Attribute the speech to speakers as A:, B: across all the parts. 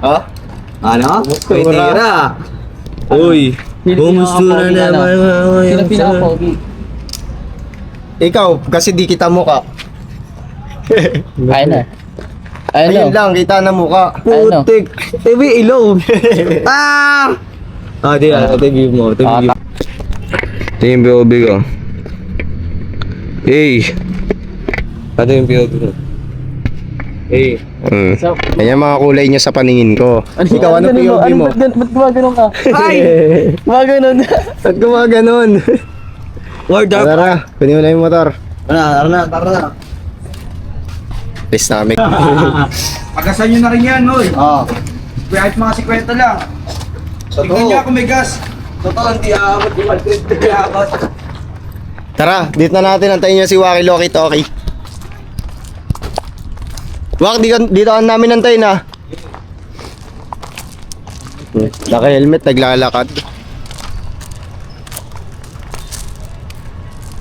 A: Ha? Ano? May tira. Uy. Bumustura naman.
B: Sino pinaka-pogi?
C: Ikaw, kasi di kita mukha.
B: Ayun na.
C: Ayun lang, kita na mukha.
B: Ano?
A: Putik. TV ilong. Ah! Di view mo. Ito view. Ito yung POV ko. Hey. Ito yung POV ko. Hey.
C: Ayan mga kulay niya sa paningin ko. Ikaw, ano POV mo?
B: Ba't gumaganon ka?
A: Ay!
B: Gumaganon.
C: Ba't gumaganon?
A: Word up.
C: Tara, kunin mo na yung motor.
A: Tara na.
C: Please namin.
D: Pagasan nyo na rin yan, oy.
A: Oo.
D: Kahit mga 50 lang. Tingnan niya kung may gas.
A: Totoo, hindi aabot. Hindi aabot.
C: Tara, dito na natin. Antayin niya si Waki Loki Toki. Wak, dito ka namin antayin ha. Naka-helmet, naglalakad.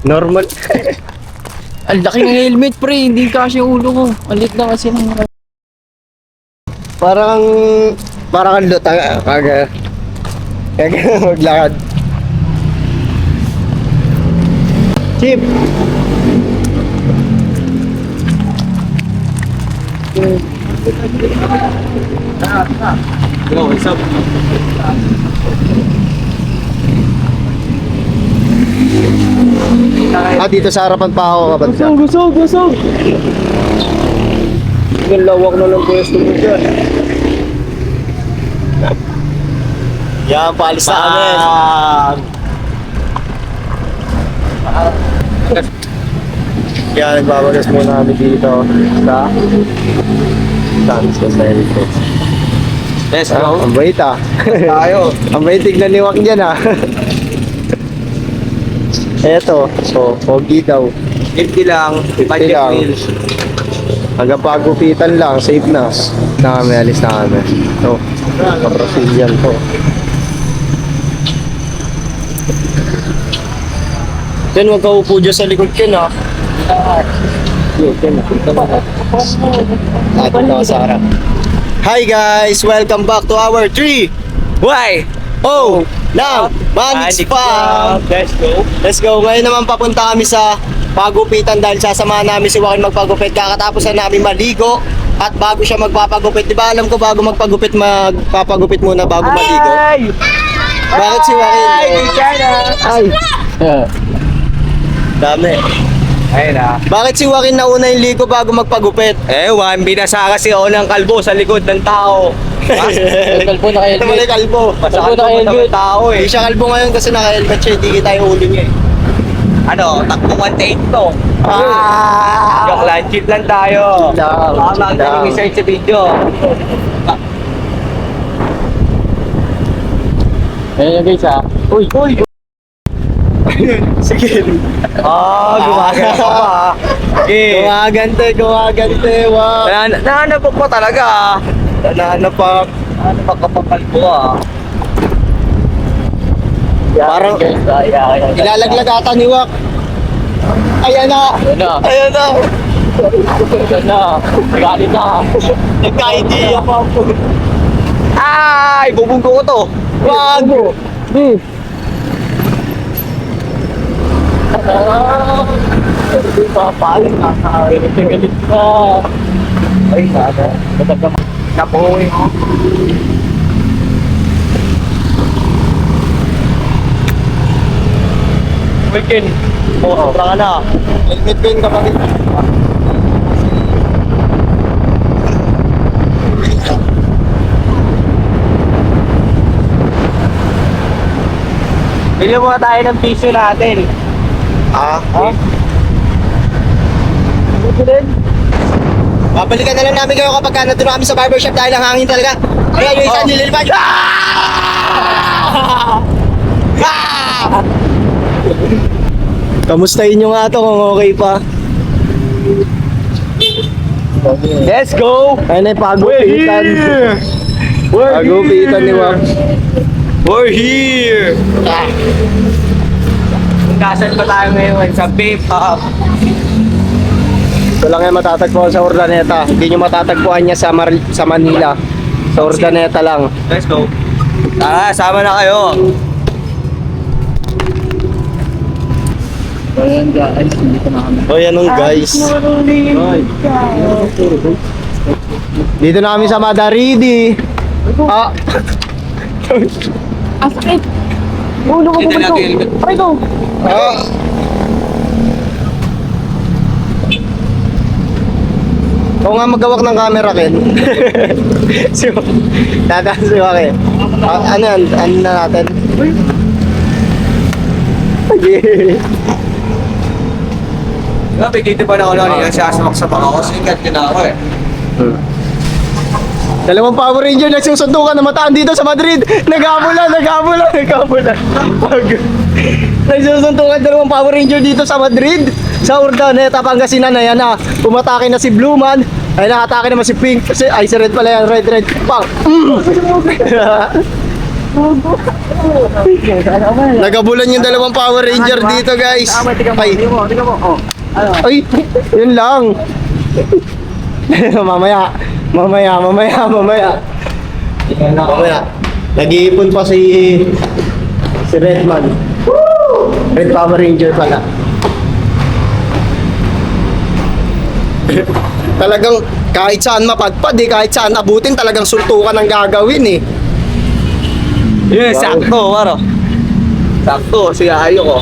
C: Normal.
B: Ang laki ng helmet, pre. Hindi kasi yung ulo ko. Ang lit lang kasi ng...
C: Parang lutang. Kaga maglakad. Chip.
A: Yo, what's up?
C: Dito sa harapan pa ako kapag siya.
B: Gusog!
C: Ang lawak na ng pwesto mo dyan. Yan, paalis na kami. Kaya nagbabagas muna kami dito sa Dance Society.
A: Let's go.
C: Ang bait ah.
A: Tayo.
C: Ang bait tignan ni Wak dyan ah. Eto, so, pogi daw.
A: 50 lang.
C: 50
A: Budget
C: lang.
A: meals.
C: Hanggang pagupitan lang, safe na. Na kami, alis na kami. So, ka-Brazilian to. Then, huwag ka upo dyan sa likod Ken ha. Atin na sa harap. Hi guys! Welcome back to our 3
A: Why?
C: Oh! Now, Manix Farm!
A: Let's go.
C: Let's go! Ngayon naman papunta kami sa pagupitan dahil sasamahan namin si Joaquin magpagupit. Kakatapos na namin maligo at bago siya magpapagupit. Di ba alam ko bago magpagupit, magpapagupit muna bago maligo? Bakit si Joaquin? Ay! Dami.
A: Ayun na.
C: Bakit si Joaquin nauna yung ligo bago magpagupit?
A: Binasa kasi ako ng kalbo sa likod ng tao.
B: Kalbo na
C: Ito mali kalbo.
A: Masakal mo ng tao
C: Hindi
A: eh.
C: siya kalbo ngayon kasi naka-helmet siya. Hindi kita yung huli niya eh.
A: Ano, takbo 1.8 to. Joke lang, chill lang tayo. Baka magaling research sa video.
B: Ayun yung guys ha. Uy!
C: Sige.
A: Gumagana ka pa. Okay.
C: Gumagante. Wow.
A: Nahanap ko pa talaga.
C: Nananapak.
A: Ano pa kapapal ko
C: Parang ilalaglag ata ni Wak. Ayan na.
B: Ayun na! Galit na!
C: Nagka-idea pa po.
A: Ay! Bubunggo ko to.
C: Wag!
B: Di! Papalit na sa galit na!
A: Ay, sana. Napuwi ko.
B: Weekend!
C: Sobra ka na. Helmet ko yung kapatid.
A: Bili muna tayo ng tissue natin.
C: Babalikan na lang namin kayo kapag nandun kami sa barbershop dahil ang hangin talaga. Kaya yung isa nililipad. Kamustahin nyo nga to kung okay pa.
A: Let's go!
C: Ayun ay pagupitan. Pagupitan ni Wak.
A: We're here! Kasan pa tayo ngayon sa Vape Hub.
C: Ito lang yung matatagpuan sa Urdaneta. Hindi nyo matatagpuan niya sa Manila. Sa Urdaneta lang.
A: Let's go. Tara, sama na kayo.
B: Ayan guys, dito na kami.
C: O yan nung guys. Dito na kami sa Madaridi. Ah,
B: Ah, sakit! Ulo ko
A: Dito
B: pumunto.
A: natin.
B: Aray ko!
C: ah. Oo nga magawak ng camera, Ken. Dadaan si Waki. Ano yan? Ano na natin?
A: Grabe, dito pa na ako lang. Sasamak-samak ako. Sigat din ako eh.
C: Dalawang Power Ranger nagsusuntukan na mataan dito sa Madrid. Naghabulan. Nagsusuntukan dalawang Power Ranger dito sa Madrid. Sa Urdaneta, Pangasinan na yan ah. Umatake na si Blue Man. Ay nakatake naman si Pink. Si Red pala yan. Red. Pang. Nagabulan yung dalawang Power Ranger dito guys. Ay. Ay, yun lang. Mamaya. Nag-iipon pa si Redman. Red Power Ranger pala. Talagang kahit saan mapadpad kahit saan abutin talagang suntukan ang gagawin eh.
A: Yun, sakto, Maro. Sakto, siya ayaw ko.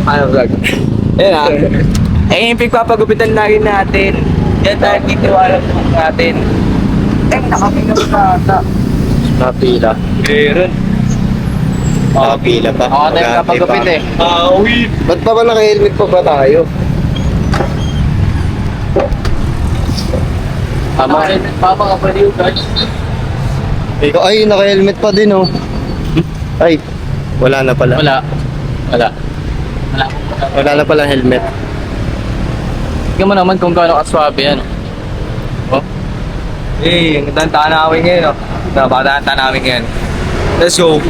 A: Ayaw vlog. Yan ah. Eh, yung pagpapagupitan lagi natin. Yan tayo titiwala natin. Eh, nakapila pa ata.
C: Napila.
A: Meron.
C: Napila pa.
B: Ako tayo kapagupit eh.
A: Wait.
C: Ba't pa ba naka-helmet pa ba tayo?
B: Papa ka pa rin guys.
C: Ikaw, ay, naka-helmet pa din oh. Ay, wala na pala.
B: Wala.
C: Wala na pala helmet.
B: Tingnan mo naman kung gaano kaswabe yan. Oh.
A: Eh, ang tanda namin ngayon. Napatanda namin ngayon. Let's go.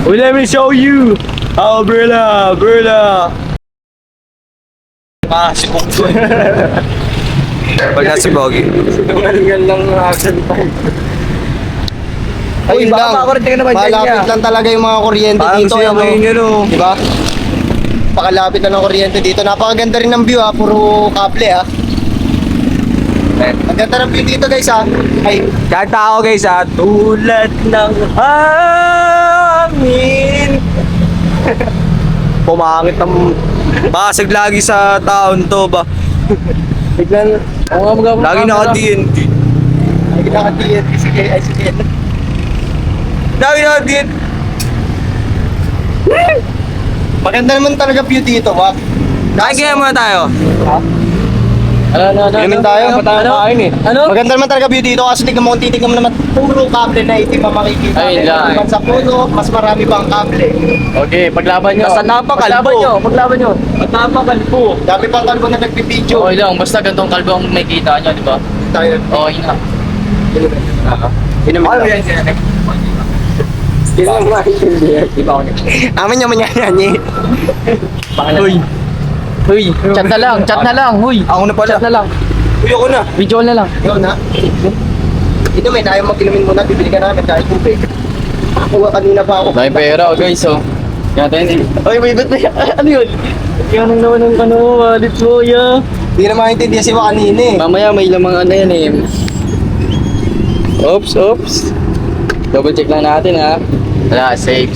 A: Well, let me show you. Oh, Berla. Si Pugso. Pag nasa Bogi.
C: Tumalingan lang ng action time.
A: Uy,
C: Ayun
A: baka
C: lang.
A: makulit ka naman dyan
C: Malapit
A: niya.
C: lang talaga yung mga kuryente
A: Parang
C: dito.
A: siya ngayon yun oh.
C: Diba? Pakalapit na ng kuryente dito. Napakaganda rin ng view ha. Puro kable ha. Ang ganda ng view dito guys ha. Ay,
A: Kanta ako guys ha. Tulad ng hangin. Pumangit ang basag lagi sa taon to ba.
C: biglang
B: Oo nga magagawa.
A: Lagi naka-TNT.
C: ay kinakatiyan. Sige.
A: Lagi naka-TNT.
C: Maganda naman talaga view dito ha.
A: Kain kaya muna tayo.
B: Ano?
C: Inumin tayo.
A: Kain eh.
B: Ano?
C: Maganda naman talaga view dito kasi tignan mo naman puro kable na itim ang makikita.
B: Ayun lang.
C: Naman sa puno, mas marami pang kable.
B: Okay, paglaban nyo.
A: Basta napakalbo.
B: Paglaban nyo.
A: Napakalbo.
C: Dami pang kalbo na nagbibideo.
B: Okay lang, basta gantong kalbo ang may kita nyo, di ba?
C: Tayo.
B: Okay na.
C: Inumin
A: Ano
C: lang.
A: yan siya?
C: Hindi lang maintindihan. Amin naman yan eh.
B: Uy, chat na lang, huy.
A: Ako na pala.
B: Chat na lang.
A: Uy, ako na.
B: Video na lang.
C: Ikaw na. Ito may tayo mag-inumin muna. Bibili ka namin dahil tubig. Nakuha kanina pa ako.
B: Dahil pera, guys, oh. Kaya tayo Ay, may ba't na ano yun? Yan ang naman ng wallet mo, ya.
C: Hindi na maintindihan si Wa kanina eh.
B: Mamaya may lamang ano yan eh. Oops. Double check lang natin ha. Wala, safe.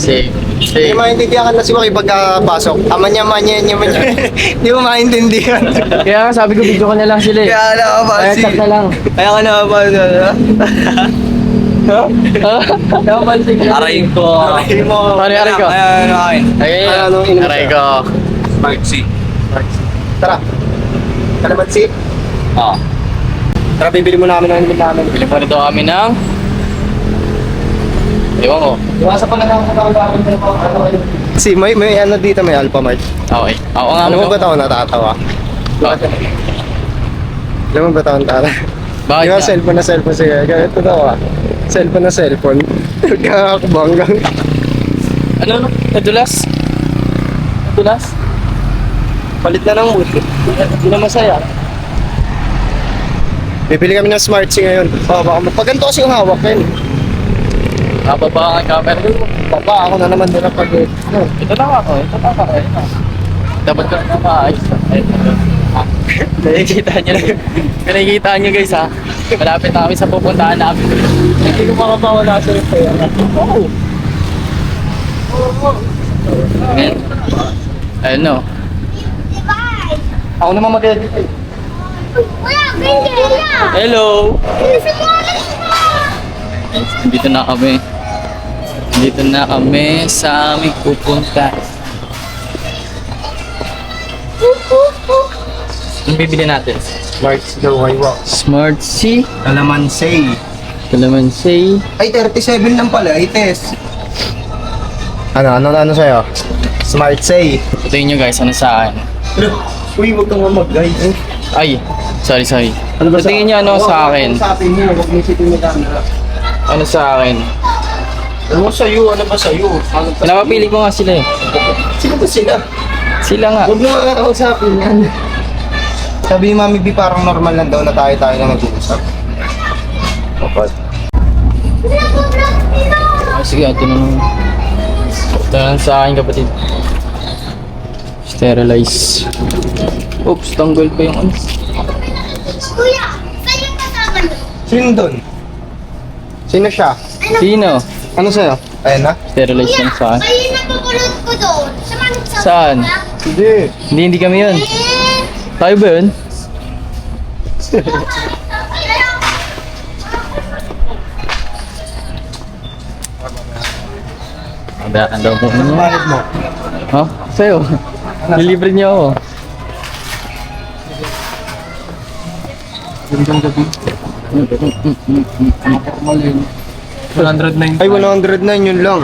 C: Hindi maintindihan ka na si Wa pagkapasok. Amanya. Hindi mo maintindihan.
B: Kaya nga sabi ko video ko na lang sila eh.
A: Kaya na ba
B: Kaya chat na lang.
A: Kaya ka na ba? Aray ko.
C: Aray mo.
B: Aray ko.
A: Kaya na kain.
B: Ayun,
C: Anong inom
B: aray
C: siya?
B: ko.
A: Smart C.
C: Tara. Kalamansi.
A: Oo.
C: Tara, bibili mo namin ang inumin namin.
B: Bili pa rito kami ng... Ewan ko.
C: Iwasan pa na lang kung Si may ano dito, may Alpha Mart.
B: Okay. Ako nga
C: Ano mo ba tayo natatawa? Alam mo ba tayo natatawa?
B: Bakit
C: Di ba
B: nga?
C: cellphone siya? Ganito daw ah. Cellphone. Kakakabanggang.
B: Ano? Nadulas?
C: Palit na ng mood. Hindi na masaya. Bibili kami ng Smart C ngayon. Baka mapaganto kasi yung hawak yan.
B: Napaba ang camera ko.
C: Baka ako na naman nila pag
B: Ito lang ako. Ayun na. Dapat ka na maayos. Nakikita nyo guys ha. Malapit na kami sa pupuntahan namin. Hindi ko makapawala sa yung pera. Oo. Ayun no.
C: ako naman mag-edit.
E: Kuya, Bengkela!
B: Hello!
E: Sumulit mo!
B: Dito na kami. Dito na kami sa aming pupunta. Anong bibili natin?
C: Smart daw kayo.
B: Smart C,
C: Kalamansi.
B: Calamansi.
C: Ay, 37 lang pala. Ites. Ano sa'yo? Smart say.
B: Ito nyo guys, ano sa akin?
C: Uy, huwag kang mamag-guys.
B: Ay, sorry. Ano ba tingin nyo ano sa akin?
C: Sa akin mo, huwag mo isipin mo camera.
B: Ano sa akin?
C: Ano sa'yo? Ano ba sa'yo?
B: Pinapapili ko nga sila eh.
C: Sino ba sila?
B: Sila nga.
C: Huwag mo kakausapin yan. Sabi ni Mami B, parang normal lang daw na tayo na mag-uusap. Kapag.
B: Sige, ito na naman. Ito na lang sa akin kapatid. Sterilize. Oops, tanggal pa yung ano.
E: Kuya, saan yung kasama niyo?
C: Sino doon? Sino siya?
B: Sino?
C: Ano sa'yo? Ayan na?
B: Sterilize
E: Kuya,
B: lang sa akin.
E: kayo napapulot ko doon.
B: Saan?
C: Hindi.
B: Hindi kami yun. Tayo ba yun? Abayaan daw po
C: Ano bayad mo?
B: Ha? Sa'yo. Nilibre niyo ako.
C: Gandang gabi.
B: 109.
C: Ay, 109 yun lang.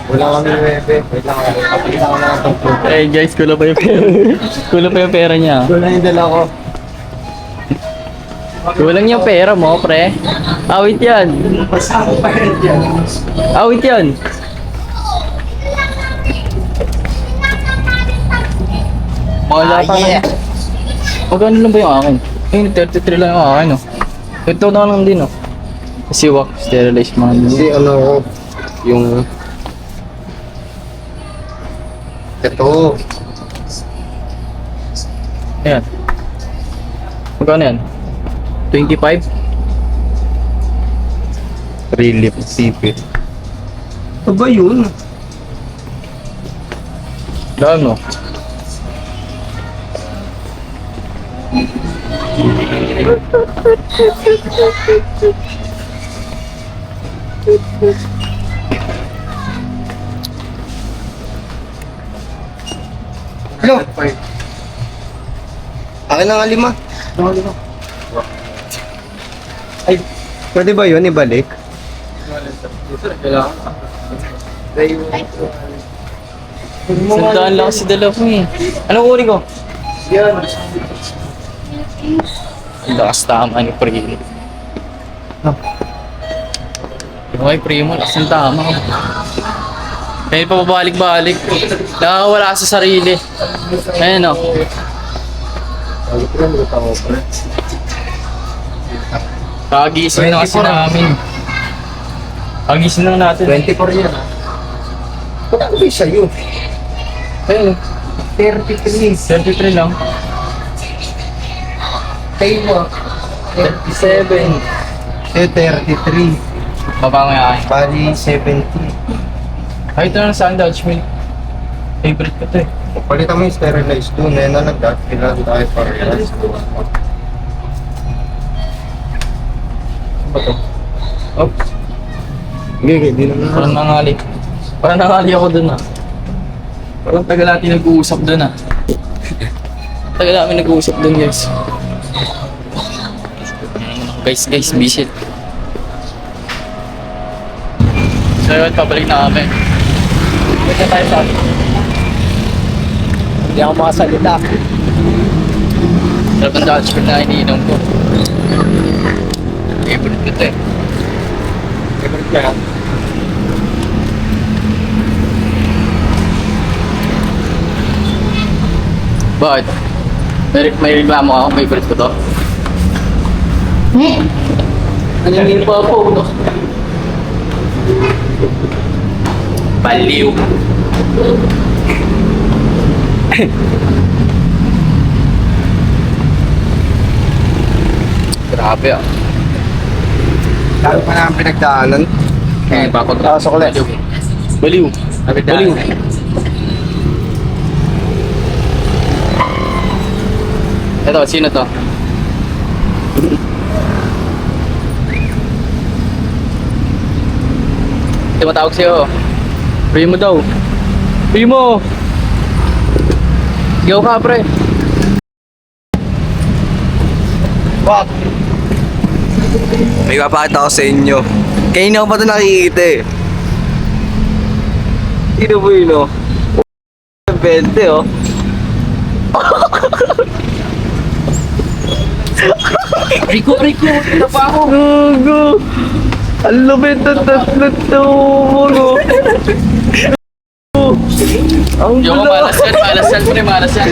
C: Wala kami bebe. Wait lang ako. Pakita ko lang itong food.
B: Hey guys, kulo pa yung pera. Kulo pa yung pera niya.
C: Wala yung dala ko.
B: Kulang yung pera mo, pre. Awit yan.
C: Pasama pa rin dyan.
B: Awit yan. Wala pa
C: yeah.
B: Magkano lang ba yung akin? Ay, 33 lang yung akin, oh. Ito na lang din, oh. Kasi wak, sterilize mga
C: Hindi, ano ko. Yung... Ito.
B: Ayan. Magkano yan? 25?
C: Relief tipid. Ito ba yun?
B: Daan mo.
C: Hello? Akin na nga 5. Ay, pwede ba yun ibalik?
B: Sandaan lang kasi dala ko eh. Anong kunin ko?
C: Yan.
B: Ang lakas tama ni Primo. Yung kay Primo, lakas ng tama. Kaya pa pabalik-balik. Nakakawala sa sarili. Ayan o. Kagising na kasi
C: 24.
B: namin. Kagising na natin.
C: 24 yan. Wala ko ba sa'yo?
B: Ayun,
C: 33.
B: 33 lang.
C: Tayo.
B: 37.
C: 33.
B: Baba mo yan.
C: Bali 70.
B: Ay, ito na sa Dutch Mill. Favorite ko to eh.
C: Palitan mo yung sterilized doon. Ayan na nag-dot. Kailangan tayo parehas.
B: Ano ba to? Oops.
C: Hindi na
B: Parang nangali. Parang nangali ako dun ah. Parang tagal natin nag-uusap dun ah. Tagal namin nag-uusap dun guys. Guys, visit. So yun, pabalik na kami. Pwede tayo sa akin.
C: Hindi ako makasalita.
B: Sarap ng Dutch Mill na iniinom ko. Favorite ko to eh.
C: Favorite ka?
B: Bakit? May reklamo ako, favorite ko to. Naningin pa po, no? Baliw. Grabe ah.
C: Dami pa namin pinagdaanan.
B: Eh, bakit?
C: Pasok ulit.
B: Baliw. Baliw. Ito, sino to? Tumatawag sa'yo. Primo daw. Primo! Sigaw ka, pre.
C: What?
A: May papakita ko sa inyo. Kanina ko pa ito nakikita eh. Sino po yun oh? 20 oh.
B: Rico! Ito pa ako!
A: Gugu! Ang lupit na tatlo mo. Ang
B: Yung
A: gulo.
B: malas yan, pre, malas yan.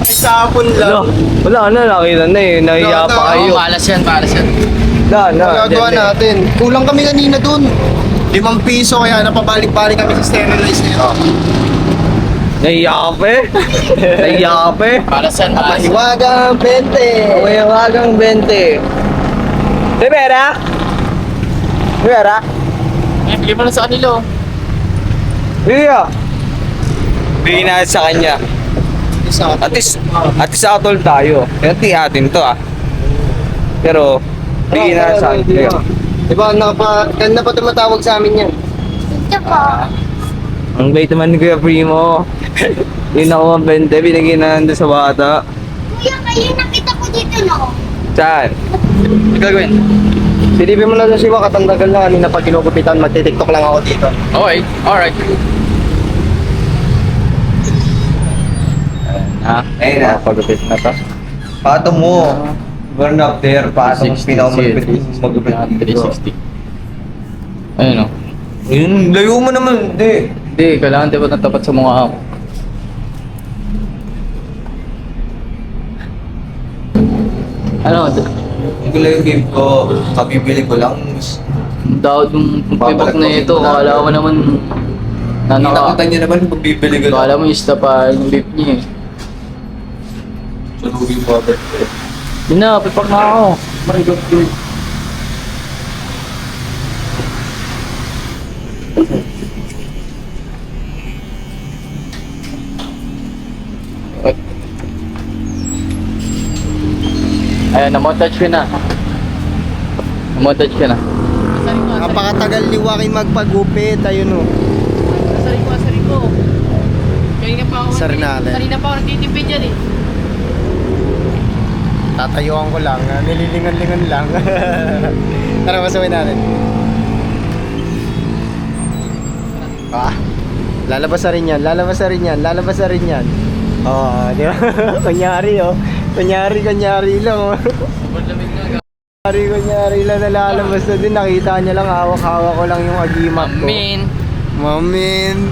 C: Ay, sapon lang.
A: Wala na, nakita na eh. Nahiya
C: Wala
A: pa
C: na,
A: kayo.
B: Malas yan.
A: Wala na.
C: Magagawa
A: dyan eh.
C: natin. Kulang kami kanina dun. 5 piso kaya napabalik-balik kami sa sterilize nito.
A: Nahiya ka pa eh. Nahiya ka pa eh.
B: Malas yan.
C: Mahiwagang 20.
A: May wagang 20. Rivera? Rivera?
B: Eh, bigyan mo na sa kanila, oh.
A: Rivera? Bigyan natin sa kanya. At least atol tayo. Hindi atin to ah. Pero, bigyan natin sa kanya.
C: Diba, ganda pa tumatawag sa amin yan.
E: Ito po.
A: Ang bait naman ni Kuya Primo. Yun ako ang 20, binigyan na nandun sa bata.
E: Kuya, kayo nakita ko dito, no?
A: Saan?
B: Ano gagawin?
C: Silipin mo na sa siwa, katandagal na kanina pag kinukupitan, magtitiktok lang ako dito.
B: Okay, alright. Ha?
A: Ayun na.
B: Pagupit na to.
A: Pato mo. Burn up there. Pato mo
B: 360,
A: pinakamagupit. Magupit.
B: 360. Ayun, oh.
A: Yun, layo mo naman. Hindi.
B: Hindi, kailangan tapat na tapat sa mukha ako. Ano?
A: Hindi ko lang yung game ko. Kabibili ko lang.
B: Daw yung pipag na ito, akala mo naman
A: Nakita niya naman, magbibili ko lang.
B: akala mo isda pa yung beef niya eh.
A: Sunugin ko agad.
B: Yun na, pipak na ako. Ayan, namontage ko na. Namontage ko na.
C: Napakatagal ni Joaquin magpagupit, ayun o.
F: Sari ko. Kanina pa ako.
C: Sari natin.
F: Kanina pa ako nagtitipid yan eh.
C: Tatayuan ko lang, nililingan-lingan lang. Tara, masawin natin. Lalabas na rin yan, lalabas na rin yan, lalabas na rin yan. Oo, di ba? Kunyari oh. Kunyari lang oh. Kunyari lang nalalabas na din. Nakita niya lang, hawak-hawak ko lang yung agimat ko.
B: Mamin.
C: Mamin.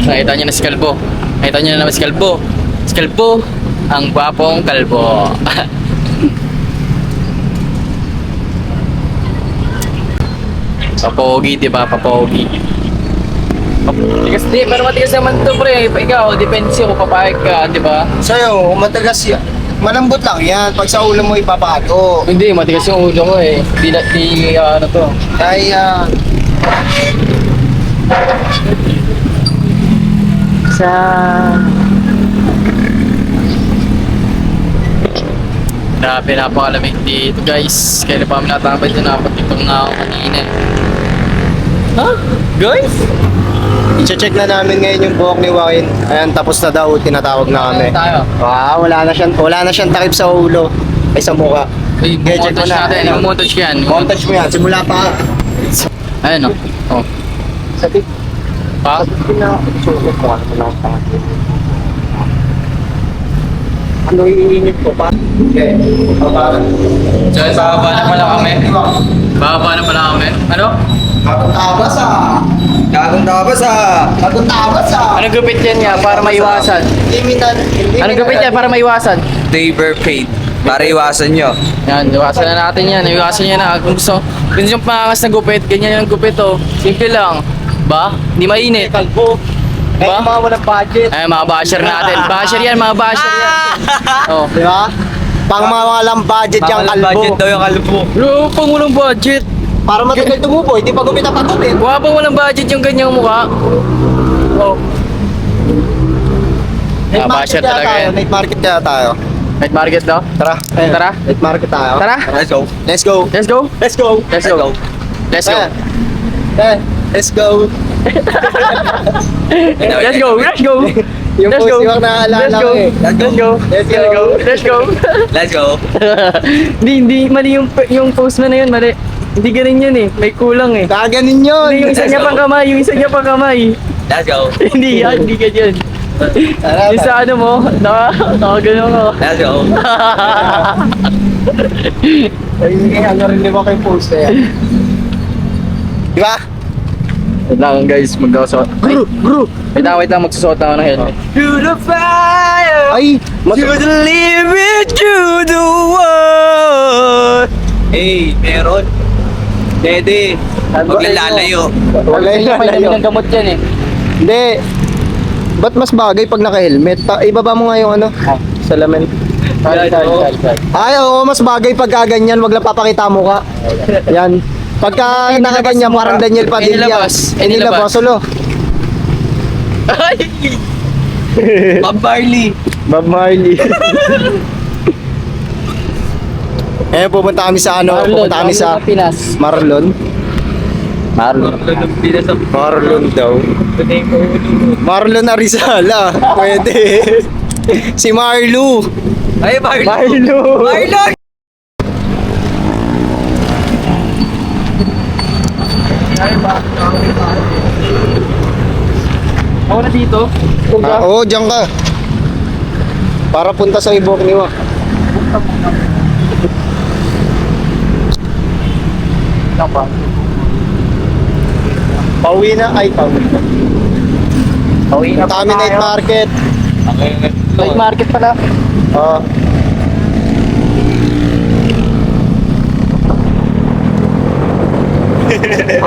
B: Nakita niyo na si Kalbo. Nakita niyo na naman si Kalbo. Si Kalbo, ang gwapong kalbo. Papogi, di ba? Papogi. Tigas di, pero matigas naman to pre. Ikaw, depensi ko, papayag ka, di ba?
C: Sa'yo, matagas yan. Malambot lang yan. Pag sa ulo mo ipapato.
B: Hindi, matigas yung ulo ko eh. Di ano to.
C: Kaya,
B: Sa... Grabe, napakalamig dito guys. Kaya na pa kami natambay dito, napatipang na ako kanina. Ha? Guys?
C: i-check na namin ngayon yung buhok ni Joaquin. Ayan, tapos na daw. Tinatawag na kami.
B: Tayo.
C: Wala na siyang takip sa ulo. Ay, sa mukha.
B: Ay,
C: Okay, check mo
B: montage
C: na.
B: natin. Yung montage ko yan.
C: Montage mo yan. Simula pa.
B: Ayun o. Oh.
C: Sabi,
B: Pa?
C: pinaka-sulit ko. Ano na ang takip? Ano iinit ko pa? Okay.
B: So, bababa na pala kami. Bababa na pala kami. Ano?
C: Bagong tabas ah.
A: Gagong tabas ah.
C: Bagong tabas ah.
B: Anong gupit yan niya para maiwasan?
C: Limitan.
B: Anong gupit yan para maiwasan?
A: Daver paid. Para iwasan nyo.
B: Yan, iwasan na natin yan. Iwasan nyo na. Kung gusto yung pangangas na gupit, ganyan yung gupit oh. Simple lang. Ba? Hindi mainit.
C: Kalbo. Eh,
B: Ba?
C: mga walang budget.
B: Ay, mga basher natin. Basher yan, mga basher yan. Oh.
C: Di ba? Pang mga walang budget yung
A: Walang
C: kalbo.
A: budget daw yung kalbo.
B: Lo, pang walang budget.
C: Para matagal tumubo, hindi pa gupit ang pagupit.
B: Wala pang walang budget yung ganyang mukha. Oh.
C: Night
B: Ah,
C: market
B: basher
C: kaya
B: talaga
C: tayo.
B: yan.
C: Night market kaya tayo.
B: Night market daw.
C: Tara.
B: Tara.
C: Night market tayo.
B: Tara.
A: Let's go.
C: Let's go.
B: Let's go.
C: Let's go.
B: Let's go. Let's go.
C: Let's go.
B: Let's go. Let's go.
C: Yung
B: Let's
C: post
B: go.
C: yung naalala
B: Let's
C: ko
B: go.
C: eh.
B: Let's go.
C: Let's go.
B: Let's go.
A: Let's go.
B: Hindi mali yung post mo na yun, mali. Hindi ganun yun eh. May kulang eh.
C: Gaganin yun.
B: Hindi yung isa
A: Let's
B: niya
A: go.
B: pang kamay, yung isa niya pang kamay.
A: Let's go.
B: Hindi yan, hindi ganyan.
C: Tara,
B: Yung sa ano mo, nakagano ko.
A: Let's go.
C: Ay, ano rin di ba kayo post eh. Di ba?
B: Wait lang guys, magkakasuot.
C: Group.
B: Wait lang, magsusuot ako ng helmet.
A: To the fire.
C: Ay,
A: To the limit, to the world. Hey, meron. Dede. Huwag lang lalayo.
C: wala yung lalayo.
B: ng gamot yan eh.
C: Hindi. Ba't mas bagay pag naka-helmet? Ibaba mo nga yung ano, salamin. Ay, oo, mas bagay pag kaganyan, wag lang papakita mo ka. Yan. Pagka nakaganyan, parang Daniel Padilla.
B: Inilabas.
C: Inilabas, ulo.
B: Ay!
A: Bob Marley.
C: Bob Marley. Eh, pupunta kami sa ano, pupunta kami sa
B: Pinas.
C: Marlon.
A: Marlon
C: Daw. Marlon Arizala. Pwede. Si Marlu.
A: Ay, Marlon.
C: Marlu.
A: Marlon.
B: Ako na dito.
C: Oo, diyan ka. Para punta sa ibok niwa. Pauwi na. Ay, pauwi na.
B: Pauwi na
C: Kami night market.
B: Night market pala.
C: Oo.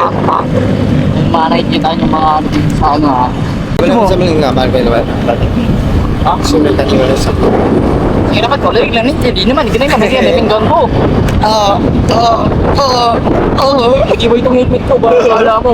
B: Yung mga nakikita nyo mga sa ano ha.
C: Wala mo sa mga nga, paano ba naman? Sumitan nyo na sa...
B: Kaya naman, wala yung lanit. Hindi naman, ganun naman yan. May pinggan ko.
C: Oo.
B: Mag-iba itong helmet ko. Wala mo.